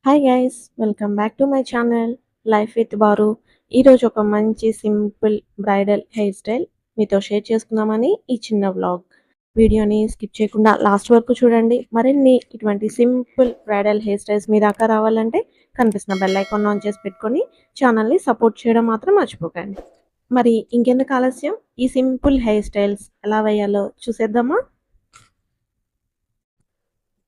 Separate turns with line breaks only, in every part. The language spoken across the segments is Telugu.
Hi guys welcome back to my channel life with Baru. ఈరోజు ఒక మంచి సింపుల్ బ్రైడల్ హెయిర్ స్టైల్ మీతో షేర్ చేసుకుందామని ఈ చిన్న వ్లాగ్. వీడియోని స్కిప్ చేయకుండా లాస్ట్ వరకు చూడండి. మరిన్ని ఇటువంటి సింపుల్ బ్రైడల్ హెయిర్ స్టైల్స్ మీ దాకా రావాలంటే కనిపిస్తున్న బెల్ ఐకాన్ ఆన్ చేసి పెట్టుకొని ఛానల్ని సపోర్ట్ చేయడం మాత్రం మర్చిపోకండి. మరి ఇంకెందుకు ఆలస్యం, ఈ సింపుల్ హెయిర్ స్టైల్స్ ఎలా వేయాలో చూసేద్దామా.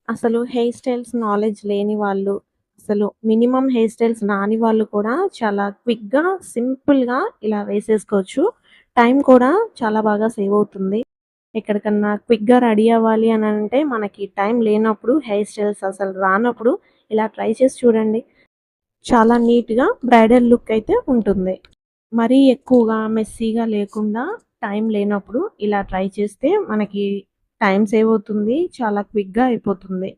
అసలు హెయిర్ స్టైల్స్ నాలెడ్జ్ లేని వాళ్ళు, అసలు మినిమమ్ హెయిర్ స్టైల్స్ రాని వాళ్ళు కూడా చాలా క్విక్‌గా, సింపుల్‌గా ఇలా వేసేసుకోవచ్చు. టైం కూడా చాలా బాగా సేవ్ అవుతుంది. ఎక్కడికన్నా క్విక్‌గా రెడీ అవ్వాలి అనంటే మనకి టైం లేనప్పుడు, హెయిర్ స్టైల్స్ అసలు రానప్పుడు ఇలా ట్రై చేసి చూడండి. చాలా నీట్‌గా బ్రైడల్ లుక్ అయితే ఉంటుంది. మరీ ఎక్కువగా మెస్సీగా లేకుండా టైం లేనప్పుడు ఇలా ట్రై చేస్తే మనకి టైం సేవ్ అవుతుంది. చాలా క్విక్‌గా అయిపోతుంది.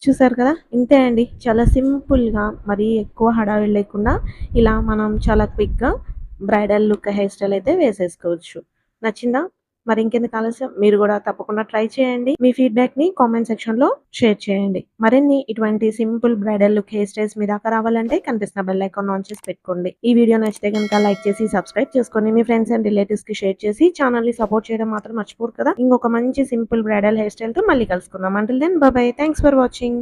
చూసారు కదా! ఇంతే అండి. చాలా సింపుల్‌గా మరీ ఎక్కువ హడావిడి లేకుండా ఇలా మనం చాలా క్విక్‌గా బ్రైడల్ లుక్ హెయిర్ స్టైల్ అయితే వేసేసుకోవచ్చు. నచ్చిందా? మరి ఇంకెందుకు ఆలస్యం మీరు గూడా తప్పకుండా ట్రై చేయండి. మీ ఫీడ్‌బ్యాక్‌ని కామెంట్ సెక్షన్‌లో షేర్ చేయండి. మరిన్ని ఇటువంటి simple bridal look hair styles మీ దాకా రావాలంటే కనిపిస్తున్న బెల్ ఐకాన్ ఆన్ చేసి పెట్టుకోండి. ఈ వీడియో నచ్చితే గనుక లైక్ చేసి, సబ్స్క్రైబ్ చేసుకోండి. మీ ఫ్రెండ్స్ అండ్ రిలేటివ్స్‌కి షేర్ చేసి ఛానెల్‌ని సపోర్ట్ చేయడం మాత్రం మర్చిపోరు కదా! ఇంకొక మంచి సింపుల్ బ్రైడల్ హెయిర్ స్టైల్‌తో మళ్ళీ కలుసుకుందాం. Until then bye bye. Thanks for watching.